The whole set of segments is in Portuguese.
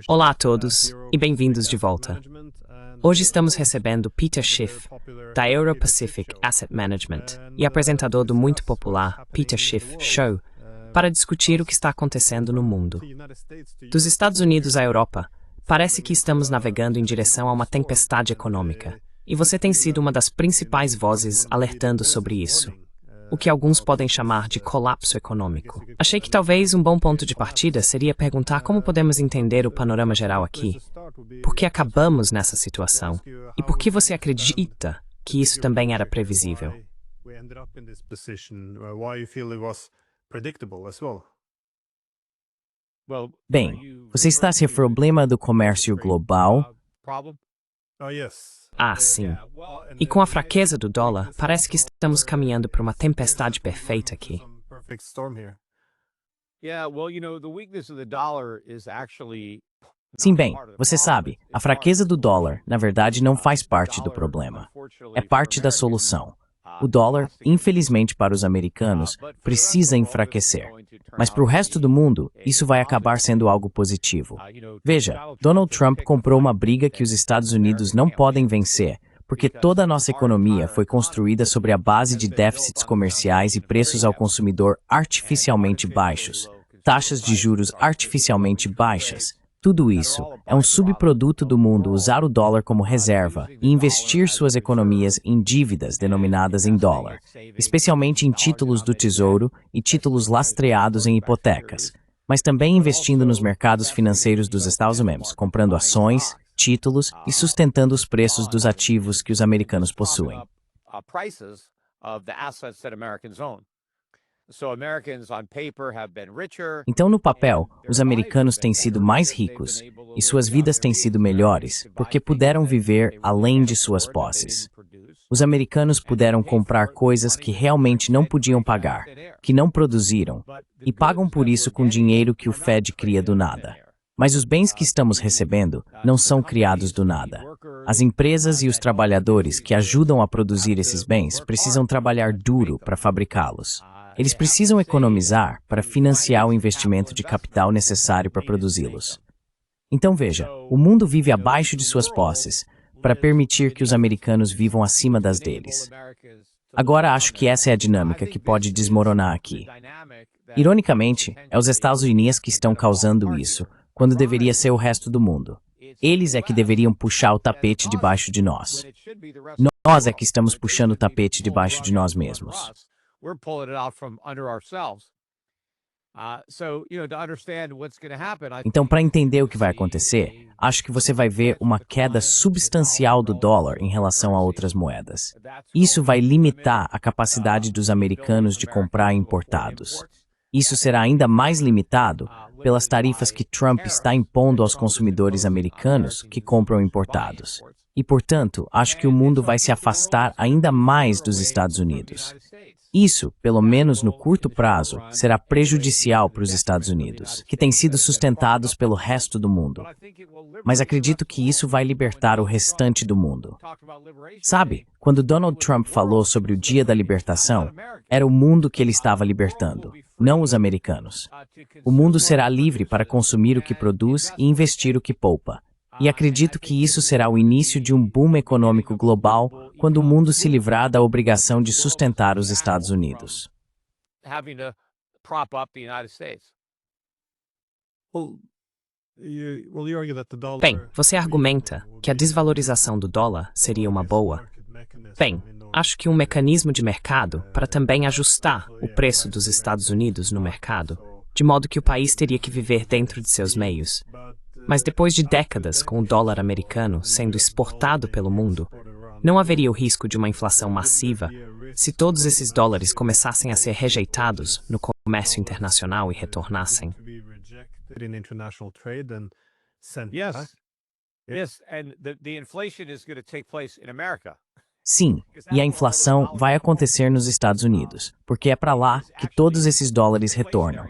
Olá a todos e bem-vindos de volta. Hoje estamos recebendo Peter Schiff, da Euro Pacific Asset Management e apresentador do muito popular Peter Schiff Show, para discutir o que está acontecendo no mundo. Dos Estados Unidos à Europa, parece que estamos navegando em direção a uma tempestade econômica, e você tem sido uma das principais vozes alertando sobre isso, o que alguns podem chamar de colapso econômico. Achei que talvez um bom ponto de partida seria perguntar como podemos entender o panorama geral aqui, por que acabamos nessa situação e por que você acredita que isso também era previsível. Bem, você está se referindo ao problema do comércio global? Ah, sim. E com a fraqueza do dólar, parece que estamos caminhando para uma tempestade perfeita aqui. Sim, bem, você sabe, a fraqueza do dólar, na verdade, não faz parte do problema. É parte da solução. O dólar, infelizmente para os americanos, precisa enfraquecer. Mas para o resto do mundo, isso vai acabar sendo algo positivo. Veja, Donald Trump comprou uma briga que os Estados Unidos não podem vencer, porque toda a nossa economia foi construída sobre a base de déficits comerciais e preços ao consumidor artificialmente baixos, taxas de juros artificialmente baixas. Tudo isso é um subproduto do mundo usar o dólar como reserva e investir suas economias em dívidas denominadas em dólar, especialmente em títulos do Tesouro e títulos lastreados em hipotecas, mas também investindo nos mercados financeiros dos Estados Unidos, comprando ações, títulos e sustentando os preços dos ativos que os americanos possuem. Então, no papel, os americanos têm sido mais ricos e suas vidas têm sido melhores porque puderam viver além de suas posses. Os americanos puderam comprar coisas que realmente não podiam pagar, que não produziram, e pagam por isso com dinheiro que o Fed cria do nada. Mas os bens que estamos recebendo não são criados do nada. As empresas e os trabalhadores que ajudam a produzir esses bens precisam trabalhar duro para fabricá-los. Eles precisam economizar para financiar o investimento de capital necessário para produzi-los. Então veja, o mundo vive abaixo de suas posses, para permitir que os americanos vivam acima das deles. Agora acho que essa é a dinâmica que pode desmoronar aqui. Ironicamente, é os Estados Unidos que estão causando isso, quando deveria ser o resto do mundo. Eles é que deveriam puxar o tapete debaixo de nós. Nós é que estamos puxando o tapete debaixo de nós mesmos. Então, para entender o que vai acontecer, acho que você vai ver uma queda substancial do dólar em relação a outras moedas. Isso vai limitar a capacidade dos americanos de comprar importados. Isso será ainda mais limitado pelas tarifas que Trump está impondo aos consumidores americanos que compram importados. E, portanto, acho que o mundo vai se afastar ainda mais dos Estados Unidos. Isso, pelo menos no curto prazo, será prejudicial para os Estados Unidos, que têm sido sustentados pelo resto do mundo. Mas acredito que isso vai libertar o restante do mundo. Sabe, quando Donald Trump falou sobre o Dia da Libertação, era o mundo que ele estava libertando, não os americanos. O mundo será livre para consumir o que produz e investir o que poupa. E acredito que isso será o início de um boom econômico global quando o mundo se livrar da obrigação de sustentar os Estados Unidos. Bem, você argumenta que a desvalorização do dólar seria uma boa. Bem, acho que um mecanismo de mercado para também ajustar o preço dos Estados Unidos no mercado, de modo que o país teria que viver dentro de seus meios. Mas depois de décadas com o dólar americano sendo exportado pelo mundo, não haveria o risco de uma inflação massiva se todos esses dólares começassem a ser rejeitados no comércio internacional e retornassem. Sim, e a inflação vai acontecer nos Estados Unidos, porque é para lá que todos esses dólares retornam.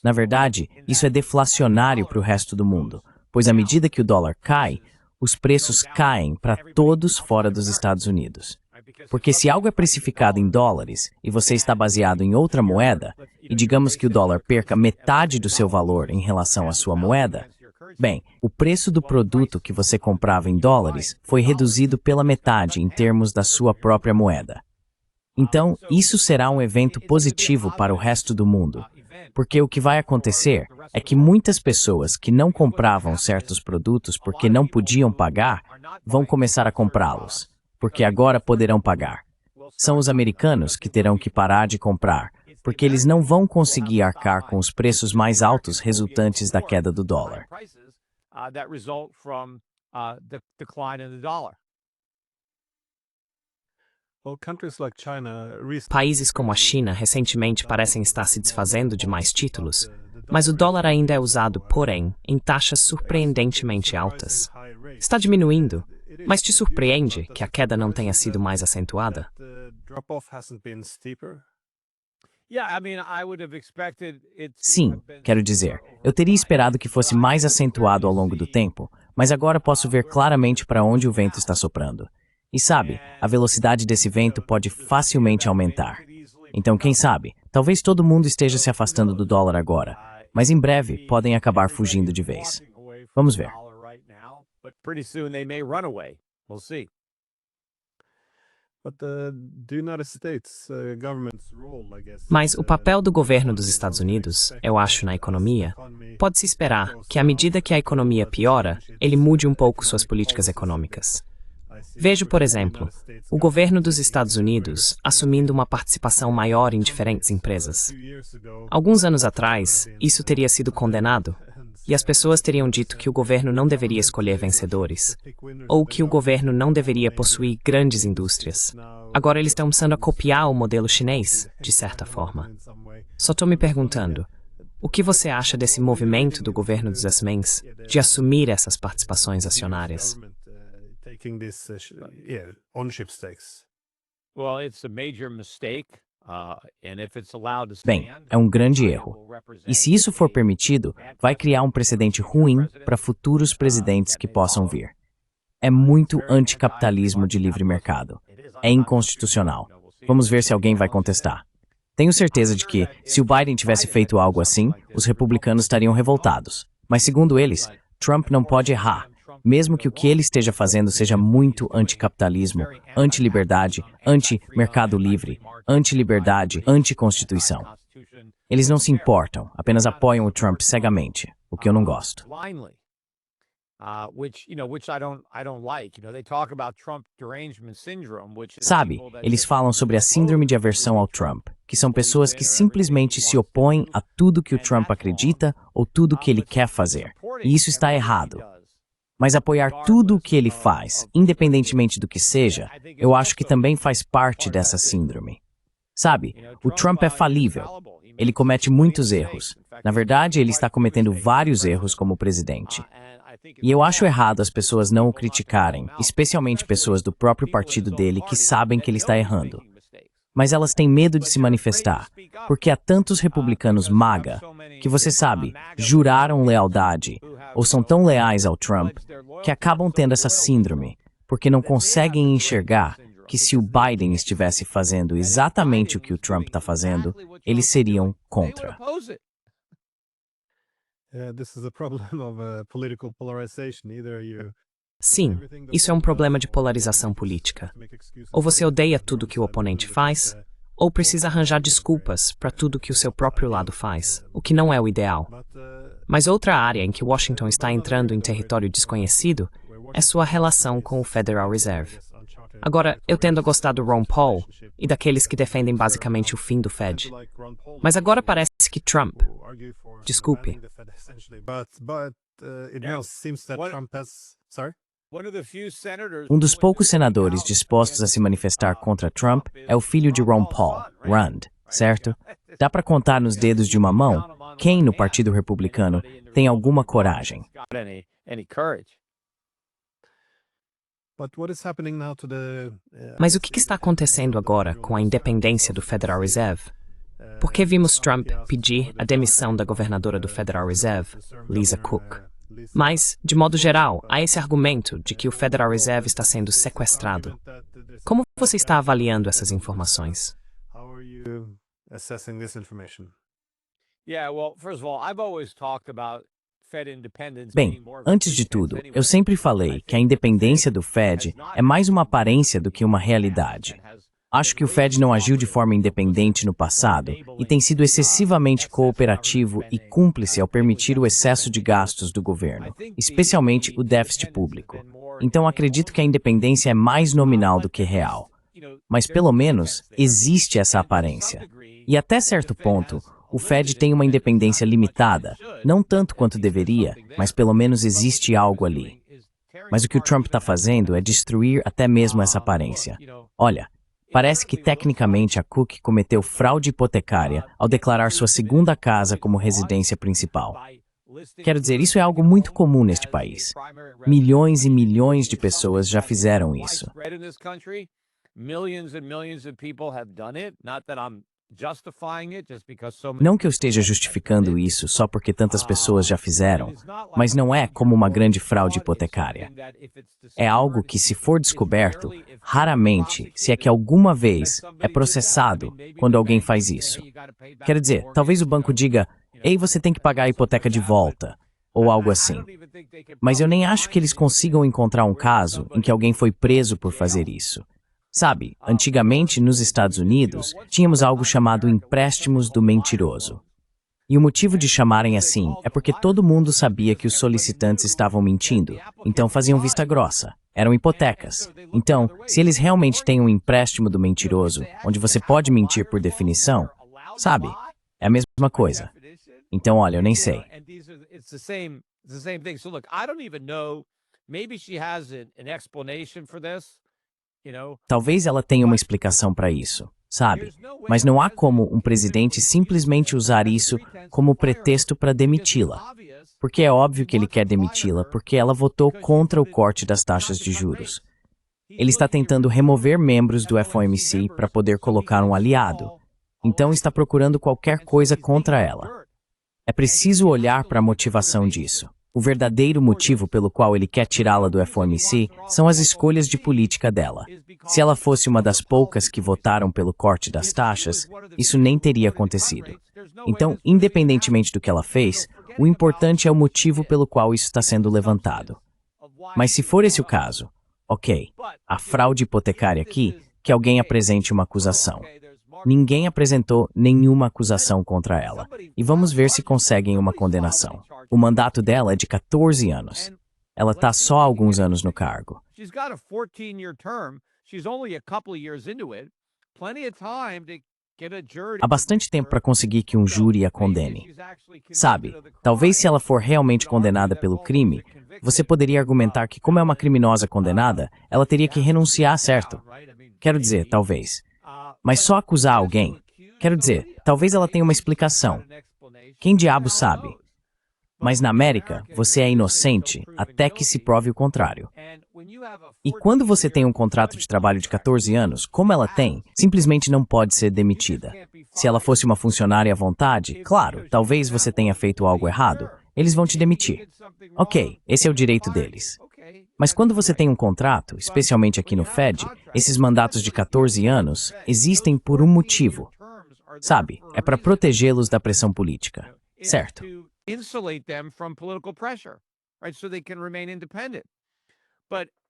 Na verdade, isso é deflacionário para o resto do mundo, pois à medida que o dólar cai, os preços caem para todos fora dos Estados Unidos. Porque se algo é precificado em dólares e você está baseado em outra moeda, e digamos que o dólar perca metade do seu valor em relação à sua moeda, bem, o preço do produto que você comprava em dólares foi reduzido pela metade em termos da sua própria moeda. Então, isso será um evento positivo para o resto do mundo, porque o que vai acontecer é que muitas pessoas que não compravam certos produtos porque não podiam pagar, vão começar a comprá-los, porque agora poderão pagar. São os americanos que terão que parar de comprar, porque eles não vão conseguir arcar com os preços mais altos resultantes da queda do dólar. Países como a China recentemente parecem estar se desfazendo de mais títulos, mas o dólar ainda é usado, porém, em taxas surpreendentemente altas. Está diminuindo, mas te surpreende que a queda não tenha sido mais acentuada? Sim, quero dizer, eu teria esperado que fosse mais acentuado ao longo do tempo, mas agora posso ver claramente para onde o vento está soprando. E sabe, a velocidade desse vento pode facilmente aumentar. Então, quem sabe, talvez todo mundo esteja se afastando do dólar agora, mas em breve podem acabar fugindo de vez. Vamos ver. Mas o papel do governo dos Estados Unidos, eu acho, na economia, pode-se esperar que, à medida que a economia piora, ele mude um pouco suas políticas econômicas. Vejo, por exemplo, o governo dos Estados Unidos assumindo uma participação maior em diferentes empresas. Alguns anos atrás, isso teria sido condenado, e as pessoas teriam dito que o governo não deveria escolher vencedores, ou que o governo não deveria possuir grandes indústrias. Agora eles estão começando a copiar o modelo chinês, de certa forma. Só estou me perguntando, o que você acha desse movimento do governo dos Asmens de assumir essas participações acionárias? Bem, é um grande erro. E se isso for permitido, vai criar um precedente ruim para futuros presidentes que possam vir. É muito anticapitalismo de livre mercado. É inconstitucional. Vamos ver se alguém vai contestar. Tenho certeza de que, se o Biden tivesse feito algo assim, os republicanos estariam revoltados. Mas, segundo eles, Trump não pode errar, mesmo que o que ele esteja fazendo seja muito anticapitalismo, anti-liberdade, anti-mercado livre, anti-liberdade, anti-constituição. Eles não se importam, apenas apoiam o Trump cegamente, o que eu não gosto. Sabe, eles falam sobre a síndrome de aversão ao Trump, que são pessoas que simplesmente se opõem a tudo que o Trump acredita ou tudo que ele quer fazer. E isso está errado. Mas apoiar tudo o que ele faz, independentemente do que seja, eu acho que também faz parte dessa síndrome. Sabe, o Trump é falível. Ele comete muitos erros. Na verdade, ele está cometendo vários erros como presidente. E eu acho errado as pessoas não o criticarem, especialmente pessoas do próprio partido dele que sabem que ele está errando. Mas elas têm medo de se manifestar, porque há tantos republicanos MAGA que, você sabe, juraram lealdade ou são tão leais ao Trump que acabam tendo essa síndrome, porque não conseguem enxergar que se o Biden estivesse fazendo exatamente o que o Trump está fazendo, eles seriam contra. Sim, isso é um problema de polarização política. Ou você odeia tudo que o oponente faz, ou precisa arranjar desculpas para tudo que o seu próprio lado faz, o que não é o ideal. Mas outra área em que Washington está entrando em território desconhecido é sua relação com o Federal Reserve. Agora, eu tendo a gostar do Ron Paul e daqueles que defendem basicamente o fim do Fed. Mas agora parece que Trump... Desculpe. Um dos poucos senadores dispostos a se manifestar contra Trump é o filho de Ron Paul, Rand, certo? Dá para contar nos dedos de uma mão quem no Partido Republicano tem alguma coragem. Mas o que está acontecendo agora com a independência do Federal Reserve? Por que vimos Trump pedir a demissão da governadora do Federal Reserve, Lisa Cook? Mas, de modo geral, há esse argumento de que o Federal Reserve está sendo sequestrado. Como você está avaliando essas informações? How are you assessing this information? Bem, antes de tudo, eu sempre falei que a independência do Fed é mais uma aparência do que uma realidade. Acho que o Fed não agiu de forma independente no passado e tem sido excessivamente cooperativo e cúmplice ao permitir o excesso de gastos do governo, especialmente o déficit público. Então acredito que a independência é mais nominal do que real. Mas pelo menos existe essa aparência. E até certo ponto, o Fed tem uma independência limitada, não tanto quanto deveria, mas pelo menos existe algo ali. Mas o que o Trump está fazendo é destruir até mesmo essa aparência. Olha, parece que tecnicamente a Cook cometeu fraude hipotecária ao declarar sua segunda casa como residência principal. Quero dizer, isso é algo muito comum neste país. Milhões e milhões de pessoas já fizeram isso. Não que eu esteja justificando isso só porque tantas pessoas já fizeram, mas não é como uma grande fraude hipotecária. É algo que, se for descoberto, raramente, se é que alguma vez, é processado quando alguém faz isso. Quer dizer, talvez o banco diga, ei, você tem que pagar a hipoteca de volta, ou algo assim. Mas eu nem acho que eles consigam encontrar um caso em que alguém foi preso por fazer isso. Sabe, antigamente nos Estados Unidos, tínhamos algo chamado empréstimos do mentiroso. E o motivo de chamarem assim é porque todo mundo sabia que os solicitantes estavam mentindo, então faziam vista grossa. Eram hipotecas. Então, se eles realmente têm um empréstimo do mentiroso, onde você pode mentir por definição, sabe, é a mesma coisa. Então, olha, eu nem sei. Talvez ela tenha uma explicação para isso, sabe? Mas não há como um presidente simplesmente usar isso como pretexto para demiti-la. Porque é óbvio que ele quer demiti-la porque ela votou contra o corte das taxas de juros. Ele está tentando remover membros do FOMC para poder colocar um aliado. Então está procurando qualquer coisa contra ela. É preciso olhar para a motivação disso. O verdadeiro motivo pelo qual ele quer tirá-la do FOMC são as escolhas de política dela. Se ela fosse uma das poucas que votaram pelo corte das taxas, isso nem teria acontecido. Então, independentemente do que ela fez, o importante é o motivo pelo qual isso está sendo levantado. Mas se for esse o caso, ok, a fraude hipotecária aqui, que alguém apresente uma acusação. Ninguém apresentou nenhuma acusação contra ela. E vamos ver se conseguem uma condenação. O mandato dela é de 14 anos. Ela está só há alguns anos no cargo. Há bastante tempo para conseguir que um júri a condene. Sabe, talvez se ela for realmente condenada pelo crime, você poderia argumentar que, como é uma criminosa condenada, ela teria que renunciar, certo? Quero dizer, talvez. Mas só acusar alguém? Quero dizer, talvez ela tenha uma explicação. Quem diabo sabe? Mas na América, você é inocente até que se prove o contrário. E quando você tem um contrato de trabalho de 14 anos, como ela tem, simplesmente não pode ser demitida. Se ela fosse uma funcionária à vontade, claro, talvez você tenha feito algo errado, eles vão te demitir. Ok, esse é o direito deles. Mas quando você tem um contrato, especialmente aqui no Fed, esses mandatos de 14 anos existem por um motivo. Sabe, é para protegê-los da pressão política. Certo?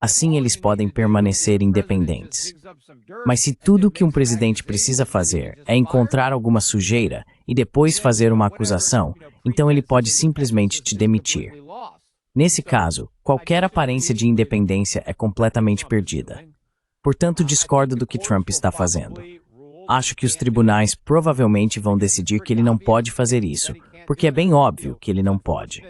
Assim eles podem permanecer independentes. Mas se tudo o que um presidente precisa fazer é encontrar alguma sujeira e depois fazer uma acusação, então ele pode simplesmente te demitir. Nesse caso, qualquer aparência de independência é completamente perdida. Portanto, discordo do que Trump está fazendo. Acho que os tribunais provavelmente vão decidir que ele não pode fazer isso, porque é bem óbvio que ele não pode.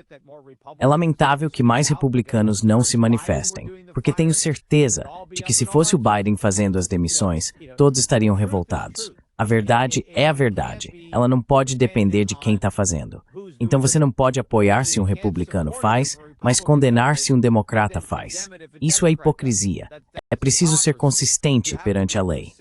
É lamentável que mais republicanos não se manifestem, porque tenho certeza de que se fosse o Biden fazendo as demissões, todos estariam revoltados. A verdade é a verdade. Ela não pode depender de quem está fazendo. Então você não pode apoiar se um republicano faz, mas condenar se um democrata faz. Isso é hipocrisia. É preciso ser consistente perante a lei.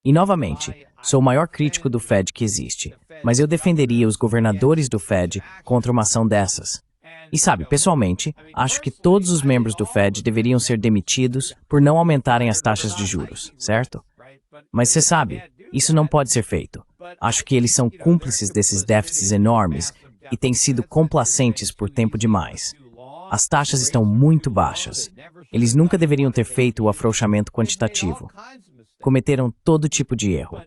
E novamente, sou o maior crítico do Fed que existe, mas eu defenderia os governadores do Fed contra uma ação dessas. E sabe, pessoalmente, acho que todos os membros do Fed deveriam ser demitidos por não aumentarem as taxas de juros, certo? Mas você sabe, isso não pode ser feito. Acho que eles são cúmplices desses déficits enormes e têm sido complacentes por tempo demais. As taxas estão muito baixas. Eles nunca deveriam ter feito o afrouxamento quantitativo. Cometeram todo tipo de erro.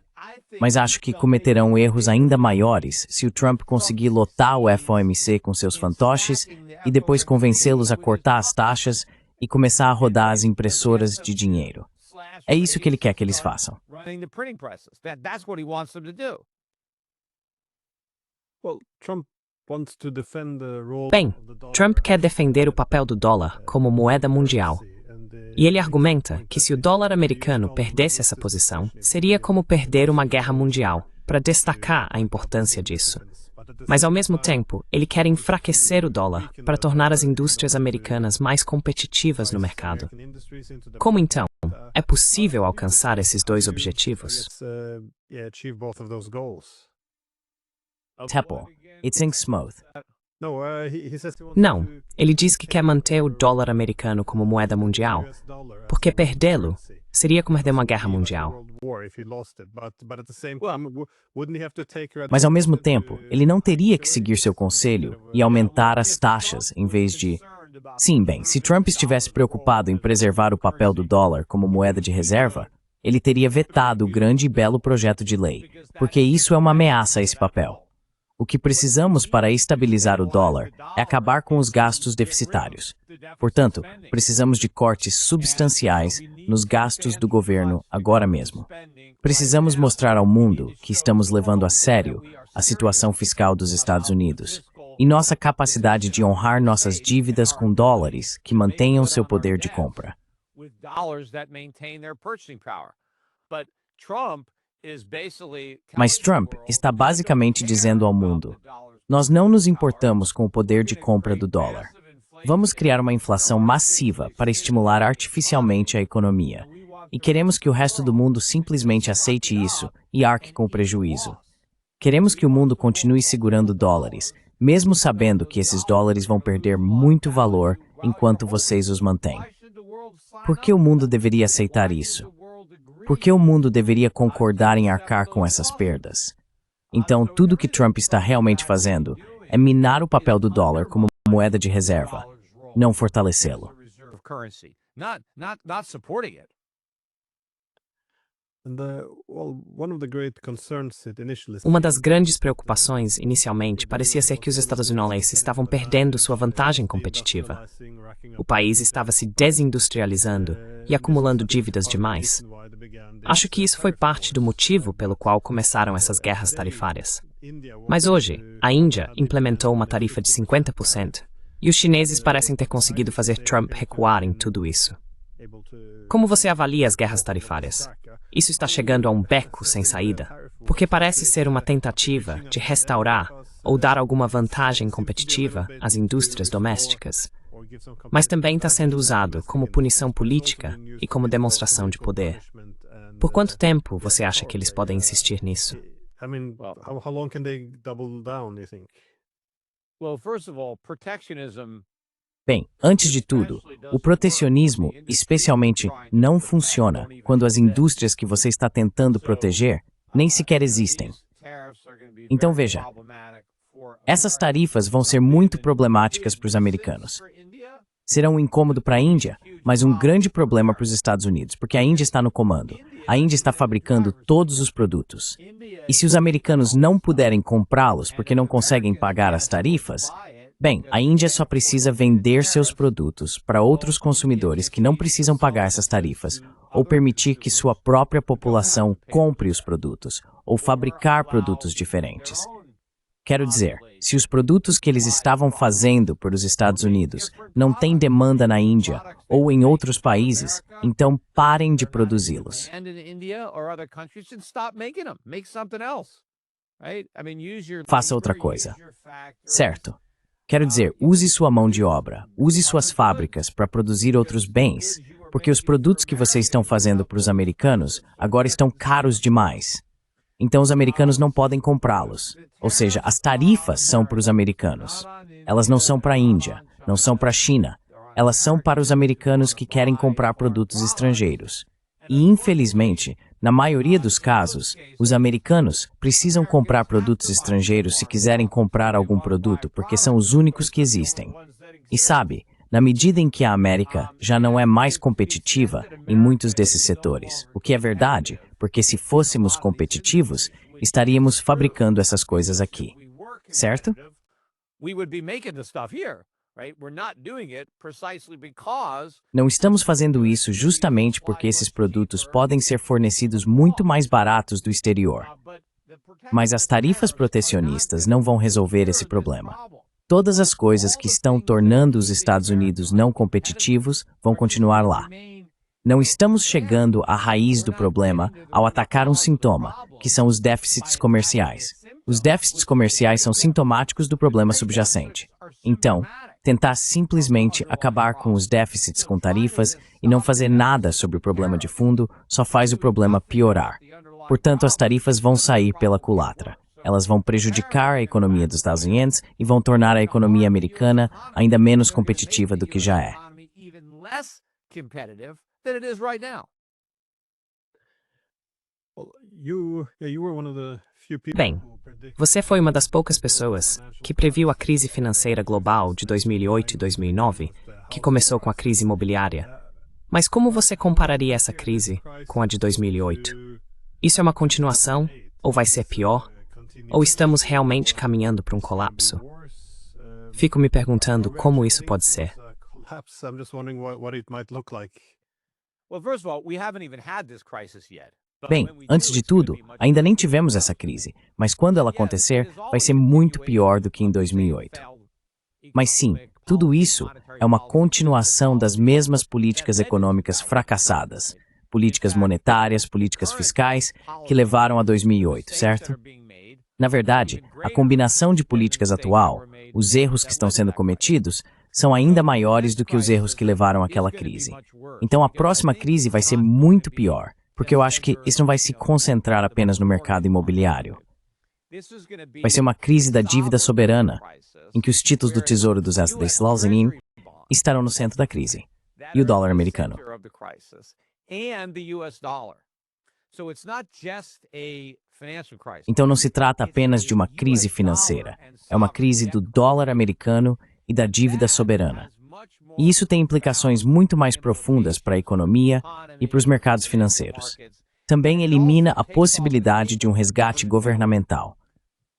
Mas acho que cometerão erros ainda maiores se o Trump conseguir lotar o FOMC com seus fantoches e depois convencê-los a cortar as taxas e começar a rodar as impressoras de dinheiro. É isso que ele quer que eles façam. Bem, Trump quer defender o papel do dólar como moeda mundial. E ele argumenta que se o dólar americano perdesse essa posição, seria como perder uma guerra mundial, para destacar a importância disso. Mas, ao mesmo tempo, ele quer enfraquecer o dólar para tornar as indústrias americanas mais competitivas no mercado. Como então é possível alcançar esses dois objetivos? Teppel, it's Inksmouth. Não, ele diz que quer manter o dólar americano como moeda mundial, porque perdê-lo seria como perder uma guerra mundial. Mas, ao mesmo tempo, ele não teria que seguir seu conselho e aumentar as taxas em vez de... Sim, bem, se Trump estivesse preocupado em preservar o papel do dólar como moeda de reserva, ele teria vetado o grande e belo projeto de lei, porque isso é uma ameaça a esse papel. O que precisamos para estabilizar o dólar é acabar com os gastos deficitários. Portanto, precisamos de cortes substanciais nos gastos do governo agora mesmo. Precisamos mostrar ao mundo que estamos levando a sério a situação fiscal dos Estados Unidos e nossa capacidade de honrar nossas dívidas com dólares que mantenham seu poder de compra. Mas Trump está basicamente dizendo ao mundo: nós não nos importamos com o poder de compra do dólar. Vamos criar uma inflação massiva para estimular artificialmente a economia. E queremos que o resto do mundo simplesmente aceite isso e arque com o prejuízo. Queremos que o mundo continue segurando dólares, mesmo sabendo que esses dólares vão perder muito valor enquanto vocês os mantêm. Por que o mundo deveria aceitar isso? Por que o mundo deveria concordar em arcar com essas perdas? Então, tudo que Trump está realmente fazendo é minar o papel do dólar como moeda de reserva, não fortalecê-lo. Uma das grandes preocupações, inicialmente, parecia ser que os Estados Unidos estavam perdendo sua vantagem competitiva. O país estava se desindustrializando e acumulando dívidas demais. Acho que isso foi parte do motivo pelo qual começaram essas guerras tarifárias. Mas hoje, a Índia implementou uma tarifa de 50%, e os chineses parecem ter conseguido fazer Trump recuar em tudo isso. Como você avalia as guerras tarifárias? Isso está chegando a um beco sem saída, porque parece ser uma tentativa de restaurar ou dar alguma vantagem competitiva às indústrias domésticas, mas também está sendo usado como punição política e como demonstração de poder. Por quanto tempo você acha que eles podem insistir nisso? Bem, antes de tudo, o protecionismo, especialmente, não funciona quando as indústrias que você está tentando proteger nem sequer existem. Então veja, essas tarifas vão ser muito problemáticas para os americanos. Serão um incômodo para a Índia, mas um grande problema para os Estados Unidos, porque a Índia está no comando. A Índia está fabricando todos os produtos. E se os americanos não puderem comprá-los porque não conseguem pagar as tarifas, bem, a Índia só precisa vender seus produtos para outros consumidores que não precisam pagar essas tarifas, ou permitir que sua própria população compre os produtos, ou fabricar produtos diferentes. Quero dizer, se os produtos que eles estavam fazendo para os Estados Unidos não têm demanda na Índia ou em outros países, então parem de produzi-los. Faça outra coisa. Certo. Quero dizer, use sua mão de obra, use suas fábricas para produzir outros bens, porque os produtos que vocês estão fazendo para os americanos agora estão caros demais. Então os americanos não podem comprá-los. Ou seja, as tarifas são para os americanos. Elas não são para a Índia, não são para a China. Elas são para os americanos que querem comprar produtos estrangeiros. E, infelizmente, na maioria dos casos, os americanos precisam comprar produtos estrangeiros se quiserem comprar algum produto, porque são os únicos que existem. E sabe, na medida em que a América já não é mais competitiva em muitos desses setores, o que é verdade, porque se fôssemos competitivos, estaríamos fabricando essas coisas aqui, certo? Não estamos fazendo isso justamente porque esses produtos podem ser fornecidos muito mais baratos do exterior. Mas as tarifas protecionistas não vão resolver esse problema. Todas as coisas que estão tornando os Estados Unidos não competitivos vão continuar lá. Não estamos chegando à raiz do problema ao atacar um sintoma, que são os déficits comerciais. Os déficits comerciais são sintomáticos do problema subjacente. Então, tentar simplesmente acabar com os déficits com tarifas e não fazer nada sobre o problema de fundo só faz o problema piorar. Portanto, as tarifas vão sair pela culatra. Elas vão prejudicar a economia dos Estados Unidos e vão tornar a economia americana ainda menos competitiva do que já é. Bem, você foi uma das poucas pessoas que previu a crise financeira global de 2008 e 2009, que começou com a crise imobiliária. Mas como você compararia essa crise com a de 2008? Isso é uma continuação? Ou vai ser pior? Ou estamos realmente caminhando para um colapso? Fico me perguntando como isso pode ser. Bem, antes de tudo, ainda nem tivemos essa crise, mas quando ela acontecer, vai ser muito pior do que em 2008. Mas sim, tudo isso é uma continuação das mesmas políticas econômicas fracassadas, políticas monetárias, políticas fiscais, que levaram a 2008, certo? Na verdade, a combinação de políticas atual, os erros que estão sendo cometidos, são ainda maiores do que os erros que levaram àquela crise. Então a próxima crise vai ser muito pior, porque eu acho que isso não vai se concentrar apenas no mercado imobiliário. Vai ser uma crise da dívida soberana, em que os títulos do Tesouro dos Estados Unidos estarão no centro da crise, e o dólar americano. Então não se trata apenas de uma crise financeira, é uma crise do dólar americano e da dívida soberana. E isso tem implicações muito mais profundas para a economia e para os mercados financeiros. Também elimina a possibilidade de um resgate governamental.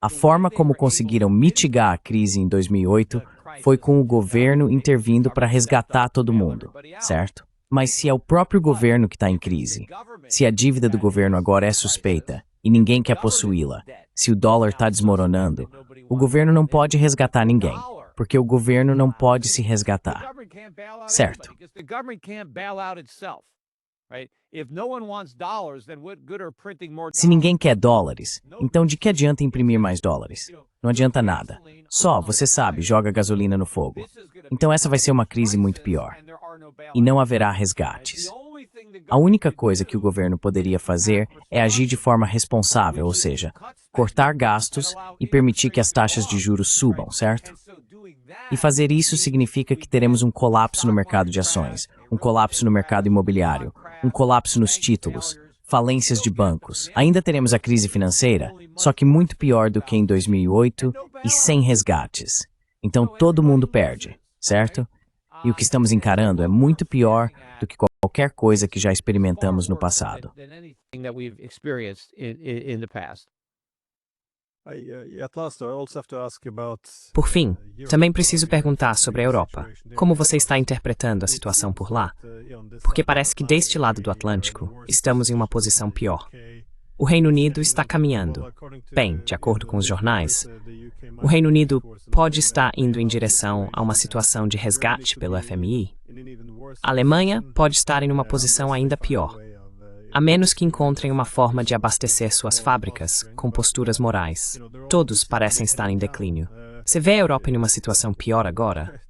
A forma como conseguiram mitigar a crise em 2008 foi com o governo intervindo para resgatar todo mundo, certo? Mas se é o próprio governo que está em crise, se a dívida do governo agora é suspeita e ninguém quer possuí-la, se o dólar está desmoronando, o governo não pode resgatar ninguém, porque o governo não pode se resgatar, certo? Se ninguém quer dólares, então de que adianta imprimir mais dólares? Não adianta nada. Só, você sabe, joga gasolina no fogo. Então essa vai ser uma crise muito pior. E não haverá resgates. A única coisa que o governo poderia fazer é agir de forma responsável, ou seja, cortar gastos e permitir que as taxas de juros subam, certo? E fazer isso significa que teremos um colapso no mercado de ações, um colapso no mercado imobiliário, um colapso nos títulos, falências de bancos. Ainda teremos a crise financeira, só que muito pior do que em 2008 e sem resgates. Então todo mundo perde, certo? E o que estamos encarando é muito pior do que qualquer coisa que já experimentamos no passado. Por fim, também preciso perguntar sobre a Europa. Como você está interpretando a situação por lá? Porque parece que deste lado do Atlântico, estamos em uma posição pior. O Reino Unido está caminhando. Bem, de acordo com os jornais, o Reino Unido pode estar indo em direção a uma situação de resgate pelo FMI. A Alemanha pode estar em uma posição ainda pior, a menos que encontrem uma forma de abastecer suas fábricas com posturas morais. Todos parecem estar em declínio. Você vê a Europa em uma situação pior agora?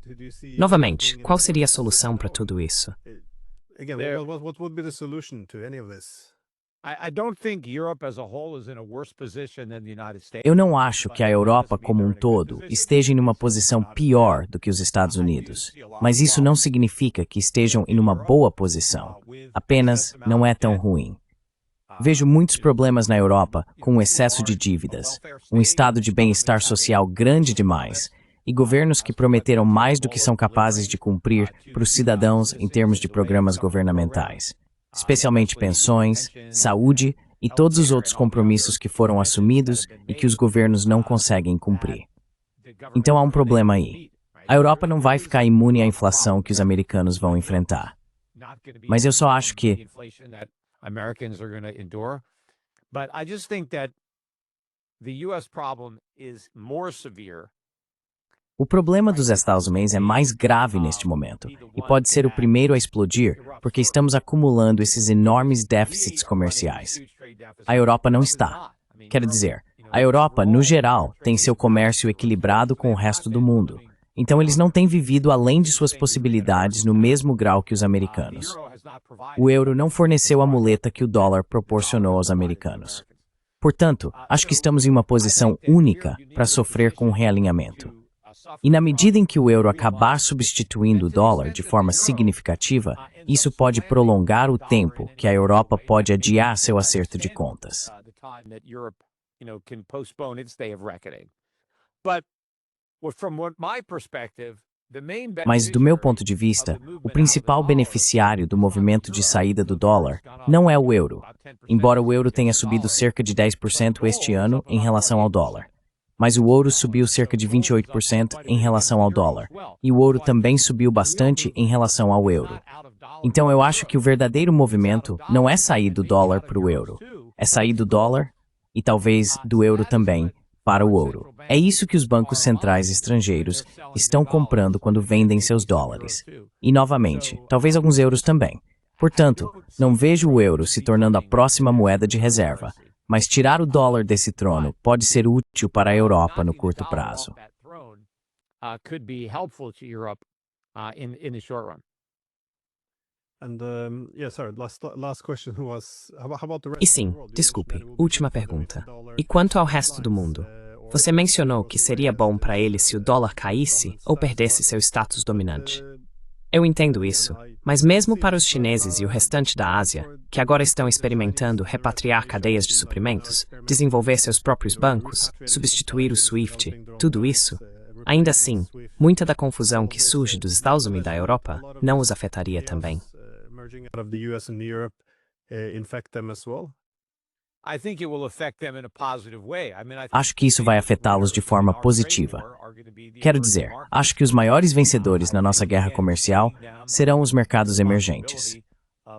Novamente, qual seria a solução para tudo isso? Eu não acho que a Europa como um todo esteja em uma posição pior do que os Estados Unidos, mas isso não significa que estejam em uma boa posição, apenas não é tão ruim. Vejo muitos problemas na Europa com o excesso de dívidas, um estado de bem-estar social grande demais e governos que prometeram mais do que são capazes de cumprir para os cidadãos em termos de programas governamentais, especialmente pensões, saúde e todos os outros compromissos que foram assumidos e que os governos não conseguem cumprir. Então há um problema aí. A Europa não vai ficar imune à inflação que os americanos vão enfrentar. Mas eu só acho que Americans are going to endure. But I just think that the US problem is more severe. o problema dos Estados Unidos é mais grave neste momento e pode ser o primeiro a explodir porque estamos acumulando esses enormes déficits comerciais. A Europa não está. Quero dizer, a Europa, no geral, tem seu comércio equilibrado com o resto do mundo. Então eles não têm vivido além de suas possibilidades no mesmo grau que os americanos. O euro não forneceu a muleta que o dólar proporcionou aos americanos. Portanto, acho que estamos em uma posição única para sofrer com o realinhamento. E na medida em que o euro acabar substituindo o dólar de forma significativa, isso pode prolongar o tempo que a Europa pode adiar seu acerto de contas. Mas, do meu ponto de vista, o principal beneficiário do movimento de saída do dólar não é o euro, embora o euro tenha subido cerca de 10% este ano em relação ao dólar. Mas o ouro subiu cerca de 28% em relação ao dólar, e o ouro também subiu bastante em relação ao euro. Então eu acho que o verdadeiro movimento não é sair do dólar para o euro, é sair do dólar, e talvez do euro também, para o ouro. É isso que os bancos centrais estrangeiros estão comprando quando vendem seus dólares. E, novamente, talvez alguns euros também. Portanto, não vejo o euro se tornando a próxima moeda de reserva, mas tirar o dólar desse trono pode ser útil para a Europa no curto prazo. E sim, desculpe, última pergunta. E quanto ao resto do mundo? Você mencionou que seria bom para ele se o dólar caísse ou perdesse seu status dominante. Eu entendo isso, mas mesmo para os chineses e o restante da Ásia, que agora estão experimentando repatriar cadeias de suprimentos, desenvolver seus próprios bancos, substituir o SWIFT, tudo isso, ainda assim, muita da confusão que surge dos Estados Unidos e da Europa não os afetaria também. Acho que isso vai afetá-los de forma positiva. Quero dizer, acho que os maiores vencedores na nossa guerra comercial serão os mercados emergentes.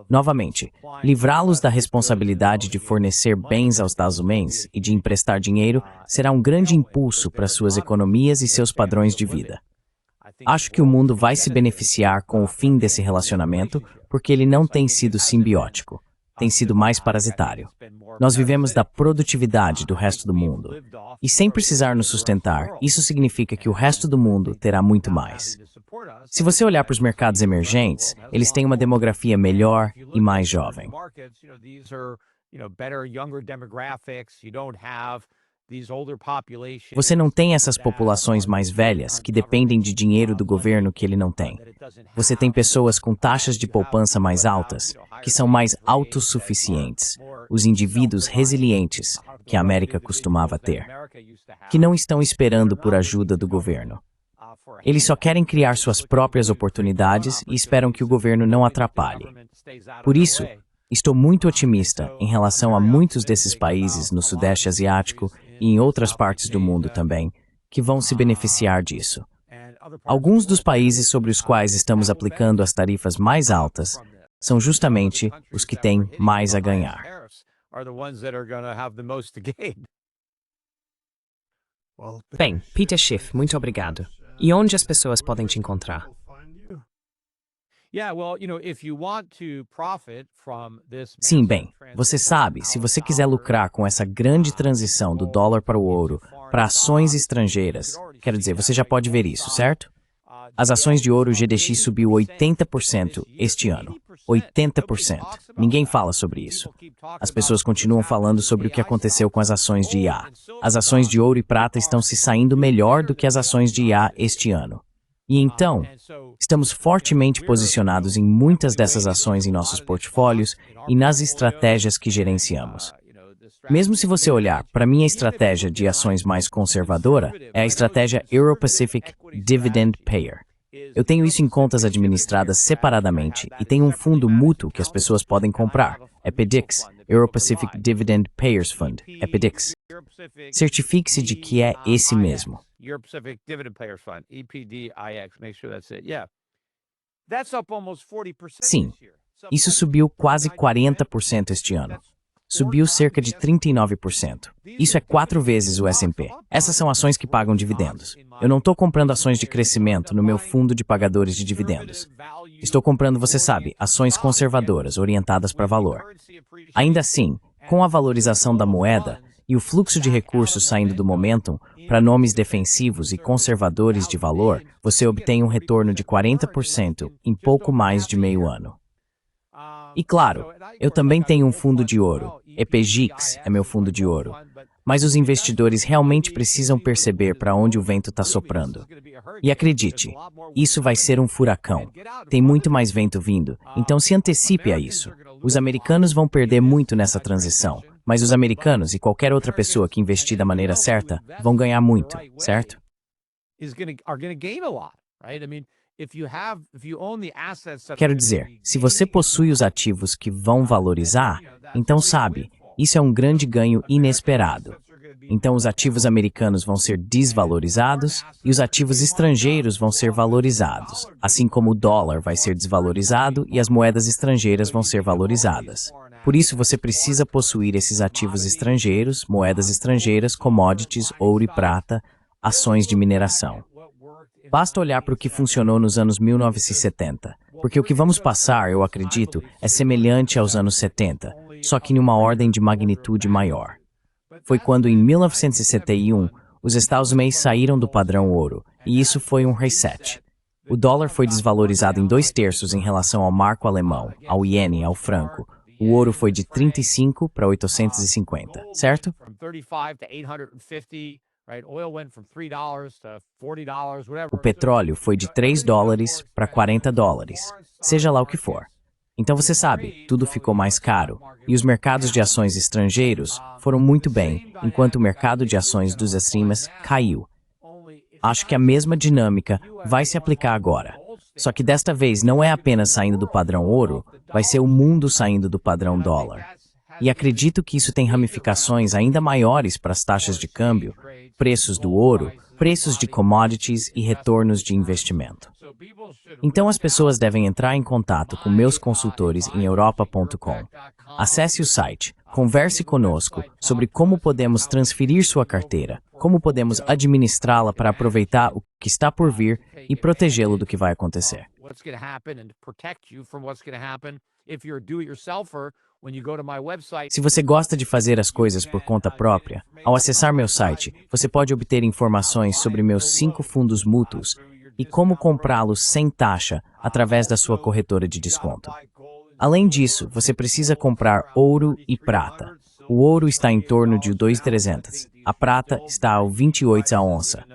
Novamente, livrá-los da responsabilidade de fornecer bens aos Estados Unidos e de emprestar dinheiro será um grande impulso para suas economias e seus padrões de vida. Acho que o mundo vai se beneficiar com o fim desse relacionamento porque ele não tem sido simbiótico, tem sido mais parasitário. Nós vivemos da produtividade do resto do mundo. E sem precisar nos sustentar, isso significa que o resto do mundo terá muito mais. Se você olhar para os mercados emergentes, eles têm uma demografia melhor e mais jovem. Você não tem essas populações mais velhas que dependem de dinheiro do governo que ele não tem. Você tem pessoas com taxas de poupança mais altas, que são mais autossuficientes, os indivíduos resilientes que a América costumava ter, que não estão esperando por ajuda do governo. Eles só querem criar suas próprias oportunidades e esperam que o governo não atrapalhe. Por isso, estou muito otimista em relação a muitos desses países no Sudeste Asiático e em outras partes do mundo também, que vão se beneficiar disso. Alguns dos países sobre os quais estamos aplicando as tarifas mais altas são justamente os que têm mais a ganhar. Bem, Peter Schiff, muito obrigado. E onde as pessoas podem te encontrar? Sim, bem, você sabe, se você quiser lucrar com essa grande transição do dólar para o ouro, para ações estrangeiras, quero dizer, você já pode ver isso, certo? As ações de ouro GDX subiu 80% este ano. 80%. Ninguém fala sobre isso. As pessoas continuam falando sobre o que aconteceu com as ações de IA. As ações de ouro e prata estão se saindo melhor do que as ações de IA este ano. E então, estamos fortemente posicionados em muitas dessas ações em nossos portfólios e nas estratégias que gerenciamos. Mesmo se você olhar para minha estratégia de ações mais conservadora, é a estratégia Euro-Pacific Dividend Payer. Eu tenho isso em contas administradas separadamente e tenho um fundo mútuo que as pessoas podem comprar. EPDIX, Euro-Pacific Dividend Payers Fund, EPDIX. Certifique-se de que é esse mesmo. Euro-Pacific Dividend Payers Fund, EPDIX, make sure that's it. Yeah. That's up almost 40% Sim, this year. isso subiu quase 40% este ano. Subiu cerca de 39%. Isso é 4 vezes o S&P. Essas são ações que pagam dividendos. Eu não estou comprando ações de crescimento no meu fundo de pagadores de dividendos. Estou comprando, você sabe, ações conservadoras orientadas para valor. Ainda assim, com a valorização da moeda e o fluxo de recursos saindo do momentum para nomes defensivos e conservadores de valor, você obtém um retorno de 40% em pouco mais de meio ano. E claro, eu também tenho um fundo de ouro. EPGIX é meu fundo de ouro. Mas os investidores realmente precisam perceber para onde o vento está soprando. E acredite, isso vai ser um furacão. Tem muito mais vento vindo, então se antecipe a isso. Os americanos vão perder muito nessa transição, mas os americanos e qualquer outra pessoa que investir da maneira certa vão ganhar muito, certo? Quero dizer, se você possui os ativos que vão valorizar, então sabe, isso é um grande ganho inesperado. Então os ativos americanos vão ser desvalorizados e os ativos estrangeiros vão ser valorizados, assim como o dólar vai ser desvalorizado e as moedas estrangeiras vão ser valorizadas. Por isso você precisa possuir esses ativos estrangeiros, moedas estrangeiras, commodities, ouro e prata, ações de mineração. Basta olhar para o que funcionou nos anos 1970, porque o que vamos passar, eu acredito, é semelhante aos anos 70, só que em uma ordem de magnitude maior. Foi quando, em 1971, os Estados Unidos saíram do padrão ouro, e isso foi um reset. O dólar foi desvalorizado em 2/3 em relação ao marco alemão, ao iene, ao franco. O ouro foi de 35 para 850, certo? O petróleo foi de $3 para $40, seja lá o que for. Então você sabe, tudo ficou mais caro, e os mercados de ações estrangeiros foram muito bem, enquanto o mercado de ações dos streamers caiu. Acho que a mesma dinâmica vai se aplicar agora. Só que desta vez não é apenas saindo do padrão ouro, vai ser o mundo saindo do padrão dólar. E acredito que isso tem ramificações ainda maiores para as taxas de câmbio, preços do ouro, preços de commodities e retornos de investimento. Então as pessoas devem entrar em contato com meus consultores em europa.com. Acesse o site, converse conosco sobre como podemos transferir sua carteira, como podemos administrá-la para aproveitar o que está por vir e protegê-lo do que vai acontecer. Se você gosta de fazer as coisas por conta própria, ao acessar meu site, você pode obter informações sobre meus 5 fundos mútuos e como comprá-los sem taxa através da sua corretora de desconto. Além disso, você precisa comprar ouro e prata. O ouro está em torno de 2.300. A prata está ao 28 a onça.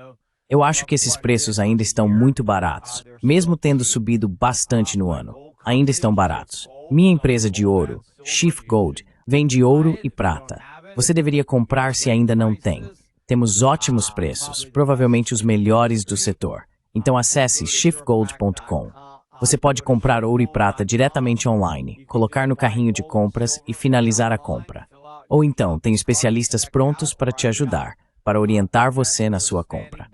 Eu acho que esses preços ainda estão muito baratos, mesmo tendo subido bastante no ano. Ainda estão baratos. Minha empresa de ouro, Schiff Gold, vende ouro e prata. Você deveria comprar se ainda não tem. Temos ótimos preços, provavelmente os melhores do setor. Então acesse schiffgold.com. Você pode comprar ouro e prata diretamente online, colocar no carrinho de compras e finalizar a compra. Ou então, tem especialistas prontos para te ajudar, para orientar você na sua compra.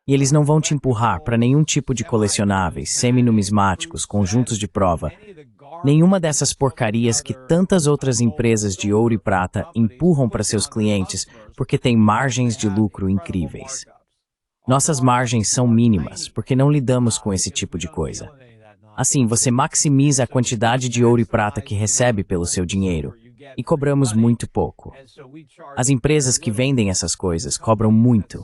E eles não vão te empurrar para nenhum tipo de colecionáveis, semi-numismáticos, conjuntos de prova, nenhuma dessas porcarias que tantas outras empresas de ouro e prata empurram para seus clientes porque têm margens de lucro incríveis. Nossas margens são mínimas porque não lidamos com esse tipo de coisa. Assim, você maximiza a quantidade de ouro e prata que recebe pelo seu dinheiro, e cobramos muito pouco. As empresas que vendem essas coisas cobram muito.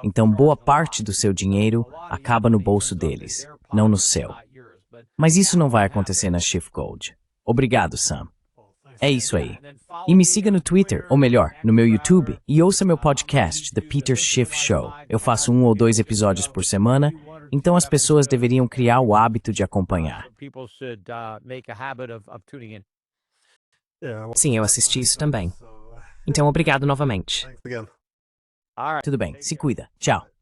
Então, boa parte do seu dinheiro acaba no bolso deles, não no seu. Mas isso não vai acontecer na Shift Gold. Obrigado, Sam. É isso aí. E me siga no Twitter, ou melhor, no meu YouTube, e ouça meu podcast, The Peter Schiff Show. Eu faço 1 ou 2 episódios por semana, então as pessoas deveriam criar o hábito de acompanhar. Sim, eu assisti isso também. Então, obrigado novamente. Thanks again. Tudo bem, se cuida. Tchau.